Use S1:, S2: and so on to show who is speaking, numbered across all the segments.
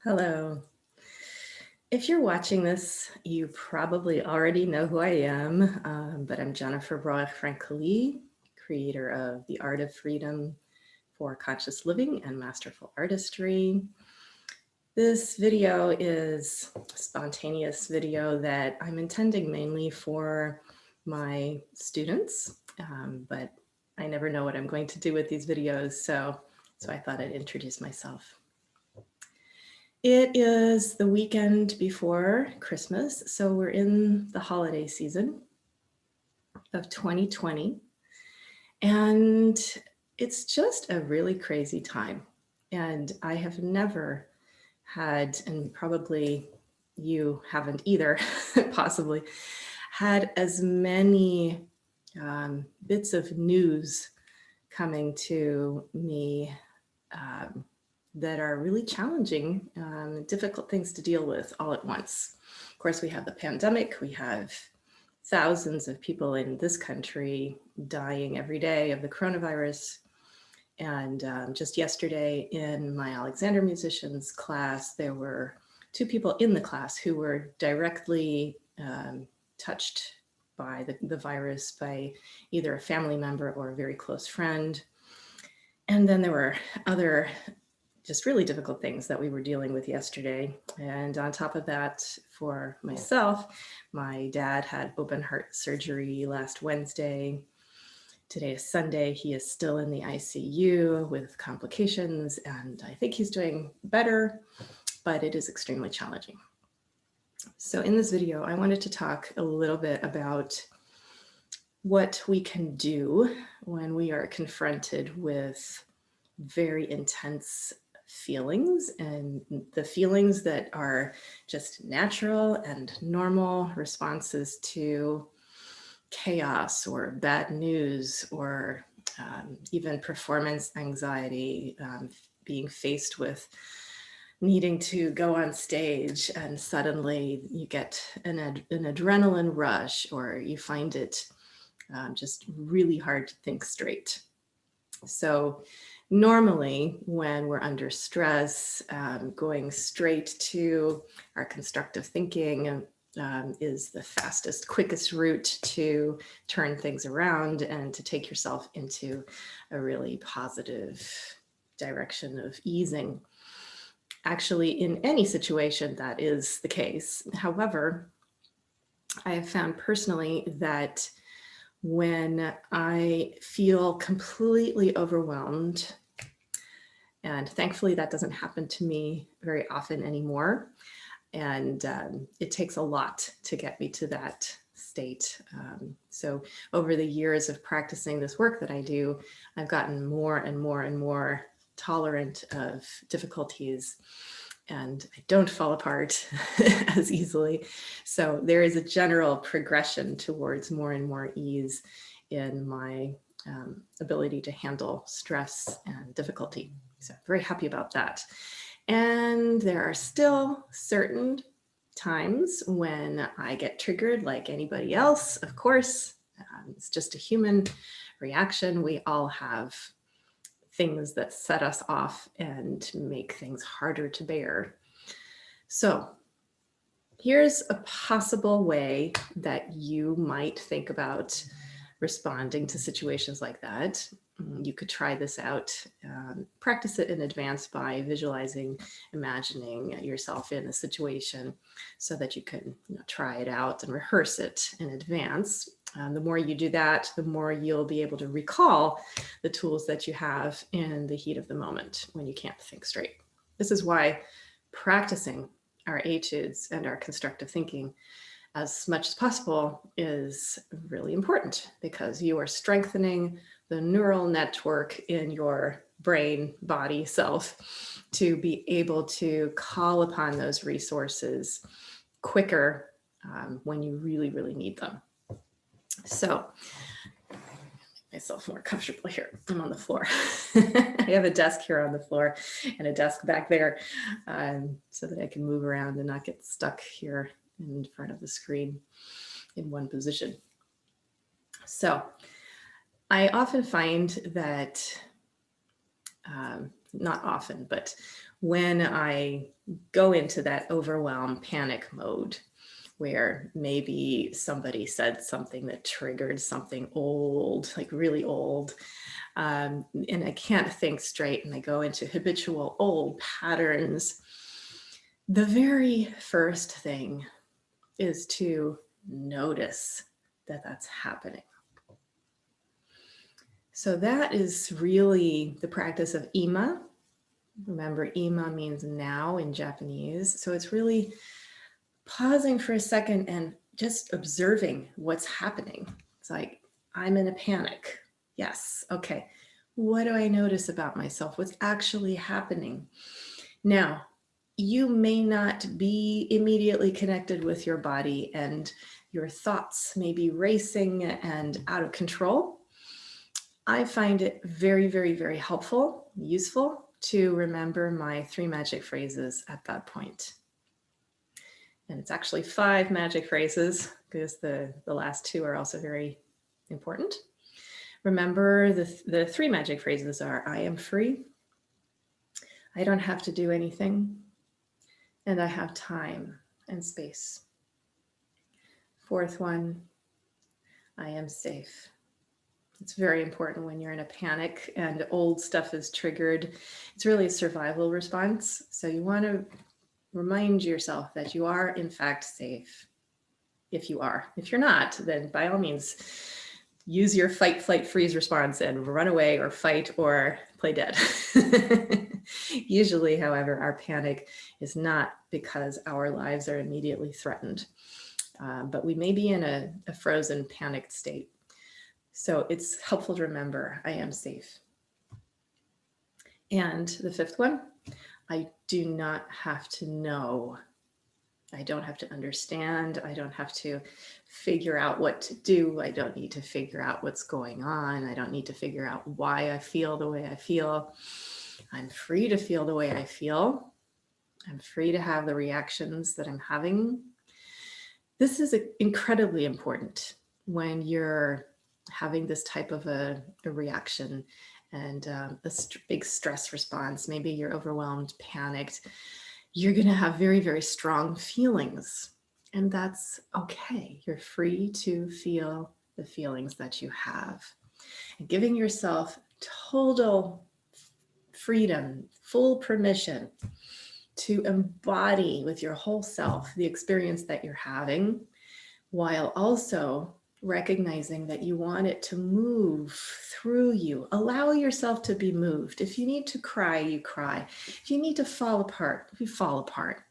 S1: Hello. If you're watching this, you probably already know who I am, but I'm Jennifer Roig-Francolí, creator of The Art of Freedom for Conscious Living and Masterful Artistry. This video is a spontaneous video that I'm intending mainly for my students, but I never know what I'm going to do with these videos, so I thought I'd introduce myself. It is the weekend before Christmas, so we're in the holiday season of 2020, and it's just a really crazy time. And I have never had, and probably you haven't either, possibly, had as many bits of news coming to me that are really challenging, difficult things to deal with all at once. Of course, we have the pandemic. We have thousands of people in this country dying every day of the coronavirus. And just yesterday in my Alexander musicians class, there were 2 people in the class who were directly touched by the virus by either a family member or a very close friend. And then there were other just really difficult things that we were dealing with yesterday. And on top of that, for myself, my dad had open heart surgery last Wednesday. Today is Sunday. He is still in the ICU with complications, and I think he's doing better, but it is extremely challenging. So in this video, I wanted to talk a little bit about what we can do when we are confronted with very intense feelings, and the feelings that are just natural and normal responses to chaos or bad news or even performance anxiety, being faced with needing to go on stage and suddenly you get an adrenaline rush, or you find it just really hard to think straight. So normally when we're under stress, going straight to our constructive thinking is the fastest, quickest route to turn things around and to take yourself into a really positive direction of easing. Actually, in any situation, that is the case. However, I have found personally that when I feel completely overwhelmed, and thankfully that doesn't happen to me very often anymore, and it takes a lot to get me to that state. So over the years of practicing this work that I do, I've gotten more and more and more tolerant of difficulties, and I don't fall apart as easily. So there is a general progression towards more and more ease in my ability to handle stress and difficulty. So I'm very happy about that. And there are still certain times when I get triggered like anybody else, of course. It's just a human reaction. We all have things that set us off and make things harder to bear. So here's a possible way that you might think about responding to situations like that. You could try this out, practice it in advance by visualizing, imagining yourself in a situation so that you can try it out and rehearse it in advance. The more you do that, the more you'll be able to recall the tools that you have in the heat of the moment when you can't think straight. This is why practicing our etudes and our constructive thinking as much as possible is really important, because you are strengthening the neural network in your brain, body, self to be able to call upon those resources quicker when you really, really need them. So make myself more comfortable here. I'm on the floor. I have a desk here on the floor and a desk back there so that I can move around and not get stuck here in front of the screen in one position. So I often find that, not often, but when I go into that overwhelm panic mode, where maybe somebody said something that triggered something old, like really old, and I can't think straight, and I go into habitual old patterns, the very first thing is to notice that that's happening. So that is really the practice of ima. Remember, ima means now in Japanese. So it's really pausing for a second and just observing what's happening. It's like, I'm in a panic. Yes. Okay. What do I notice about myself? What's actually happening? Now, you may not be immediately connected with your body, and your thoughts may be racing and out of control. I find it very, very, very helpful, useful to remember my 3 magic phrases at that point. And it's actually 5 magic phrases, because the last 2 are also very important. Remember, the 3 magic phrases are, I am free, I don't have to do anything, and I have time and space. 4th one, I am safe. It's very important when you're in a panic and old stuff is triggered. It's really a survival response. So you want to remind yourself that you are in fact safe. If you are. If you're not, then by all means, use your fight, flight, freeze response and run away or fight or play dead. Usually, however, our panic is not because our lives are immediately threatened, but we may be in a frozen, panicked state. So it's helpful to remember, I am safe. And the 5th one, I do not have to know. I don't have to understand. I don't have to figure out what to do. I don't need to figure out what's going on. I don't need to figure out why I feel the way I feel. I'm free to feel the way I feel. I'm free to have the reactions that I'm having. This is incredibly important when you're having this type of a reaction and a big stress response. Maybe you're overwhelmed, panicked. You're going to have very, very strong feelings, and that's okay. You're free to feel the feelings that you have, and giving yourself total freedom, full permission to embody with your whole self the experience that you're having, while also recognizing that you want it to move through you. Allow yourself to be moved. If you need to cry, you cry. If you need to fall apart, you fall apart.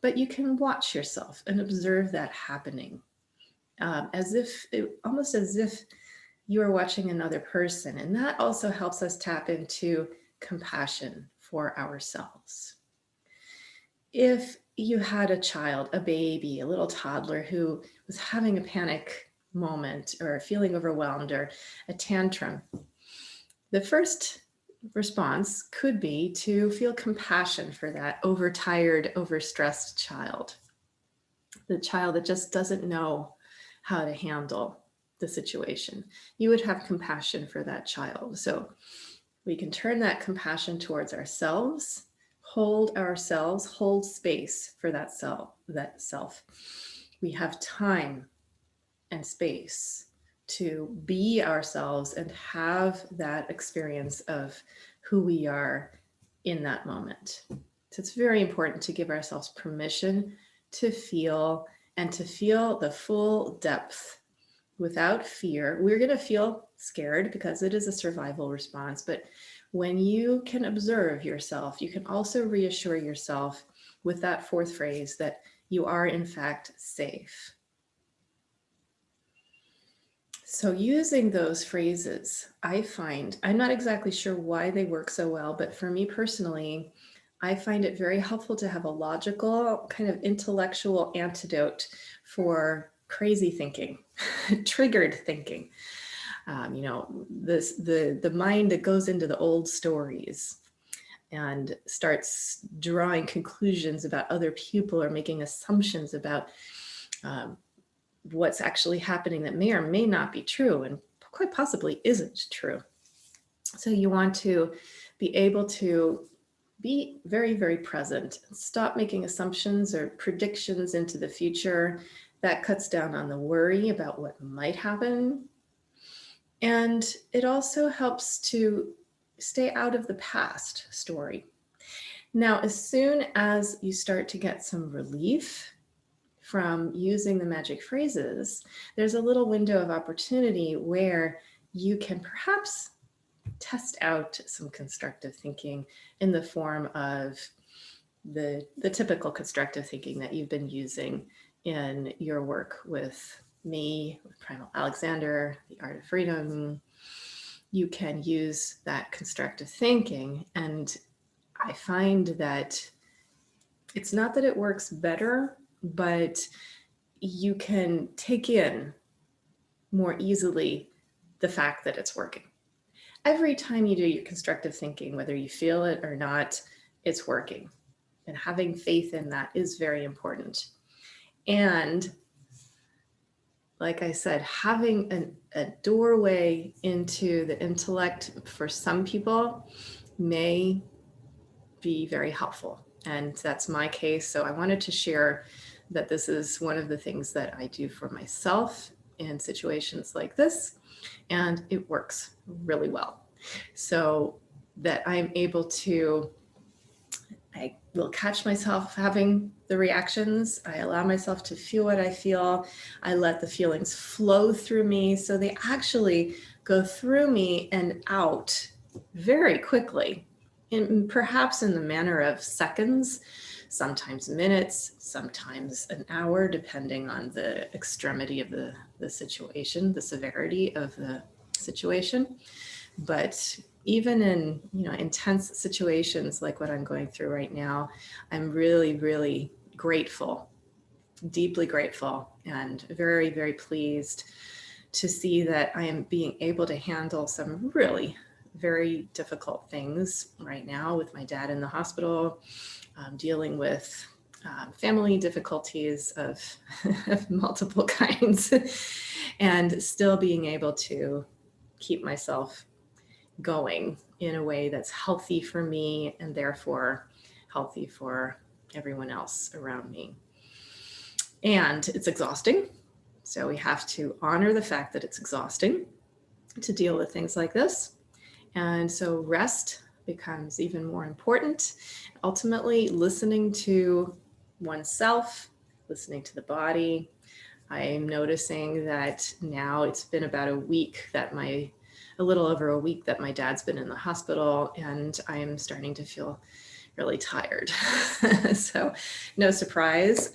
S1: But you can watch yourself and observe that happening, almost as if you are watching another person. And that also helps us tap into compassion for ourselves. If you had a child, a baby, a little toddler who was having a panic moment or feeling overwhelmed or a tantrum, the first response could be to feel compassion for that overtired, overstressed child, the child that just doesn't know how to handle the situation. You would have compassion for that child. So we can turn that compassion towards ourselves, hold space for that self. We have time and space to be ourselves and have that experience of who we are in that moment. So it's very important to give ourselves permission to feel, and to feel the full depth without fear. We're going to feel scared because it is a survival response, but when you can observe yourself, you can also reassure yourself with that 4th phrase that you are in fact safe. So using those phrases, I find, I'm not exactly sure why they work so well, but for me personally, I find it very helpful to have a logical, kind of intellectual antidote for crazy thinking, triggered thinking. The mind that goes into the old stories and starts drawing conclusions about other people or making assumptions about what's actually happening that may or may not be true and quite possibly isn't true. So you want to be able to be very, very present. Stop making assumptions or predictions into the future. That cuts down on the worry about what might happen. And it also helps to stay out of the past story. Now, as soon as you start to get some relief from using the magic phrases, there's a little window of opportunity where you can perhaps test out some constructive thinking in the form of the typical constructive thinking that you've been using in your work with me, with Primal Alexander, The Art of Freedom. You can use that constructive thinking, and I find that it's not that it works better, but you can take in more easily the fact that it's working. Every time you do your constructive thinking, whether you feel it or not, it's working. And having faith in that is very important. And like I said, having a doorway into the intellect for some people may be very helpful. And that's my case. So I wanted to share that this is one of the things that I do for myself in situations like this. And it works really well. So that I'm able to, I will catch myself having the reactions. I allow myself to feel what I feel. I let the feelings flow through me. So they actually go through me and out very quickly, perhaps in the manner of seconds, sometimes minutes, sometimes an hour, depending on the extremity of the situation, the severity of the situation. But even in intense situations like what I'm going through right now, I'm really, really grateful, deeply grateful, and very, very pleased to see that I am being able to handle some really very difficult things right now with my dad in the hospital, dealing with family difficulties of multiple kinds, and still being able to keep myself going in a way that's healthy for me and therefore healthy for everyone else around me. And it's exhausting. So we have to honor the fact that it's exhausting to deal with things like this. And so rest becomes even more important. Ultimately, listening to oneself, listening to the body. I'm noticing that now it's been about a week that a little over a week that my dad's been in the hospital, and I'm starting to feel really tired. So no surprise.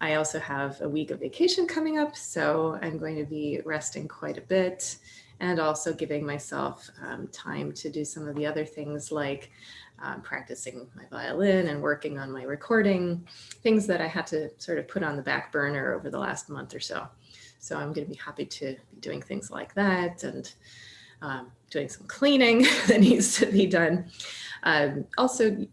S1: I also have a week of vacation coming up, so I'm going to be resting quite a bit and also giving myself time to do some of the other things like practicing my violin and working on my recording, things that I had to sort of put on the back burner over the last month or so. So I'm going to be happy to be doing things like that and doing some cleaning that needs to be done. Also,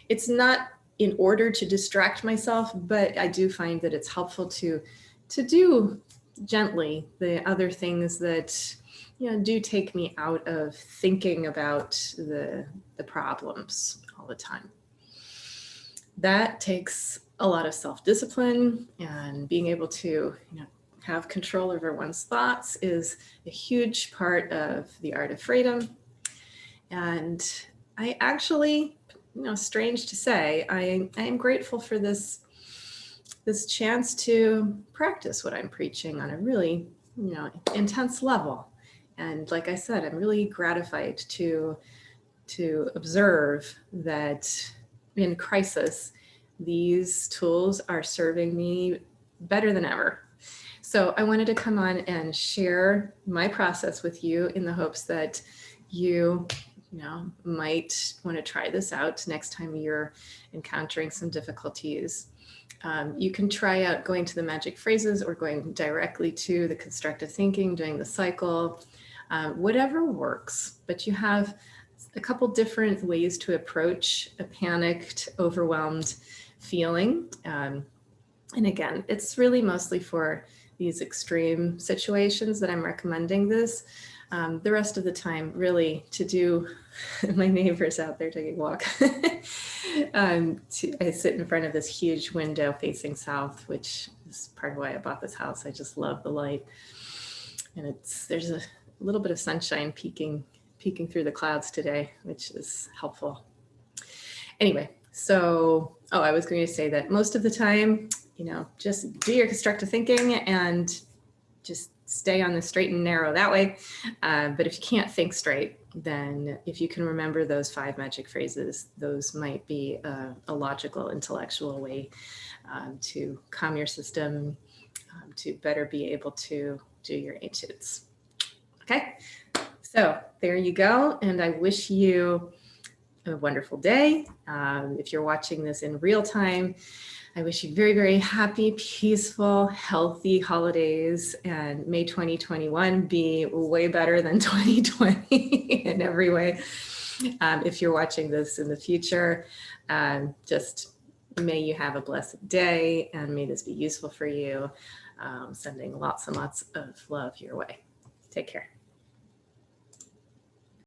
S1: it's not in order to distract myself, but I do find that it's helpful to do gently the other things that do take me out of thinking about the problems all the time. That takes a lot of self-discipline, and being able to have control over one's thoughts is a huge part of the Art of Freedom. And I actually, strange to say, I am grateful for this chance to practice what I'm preaching on a really, intense level. And like I said, I'm really gratified to observe that in crisis, these tools are serving me better than ever. So I wanted to come on and share my process with you in the hopes that you might want to try this out next time you're encountering some difficulties. You can try out going to the magic phrases or going directly to the constructive thinking, doing the cycle, whatever works. But you have a couple different ways to approach a panicked, overwhelmed feeling. And again, it's really mostly for these extreme situations that I'm recommending this. The rest of the time, really, to do, my neighbor's out there taking a walk. I sit in front of this huge window facing south, which is part of why I bought this house. I just love the light. And there's a little bit of sunshine peeking through the clouds today, which is helpful. Anyway, so, I was going to say that most of the time, just do your constructive thinking and just stay on the straight and narrow that way. But if you can't think straight, then if you can remember those 5 magic phrases, those might be a logical, intellectual way to calm your system, to better be able to do your etudes. Okay, so there you go. And I wish you a wonderful day. If you're watching this in real time, I wish you very, very happy, peaceful, healthy holidays, and may 2021 be way better than 2020 in every way. If you're watching this in the future, just may you have a blessed day, and may this be useful for you. Sending lots and lots of love your way. Take care.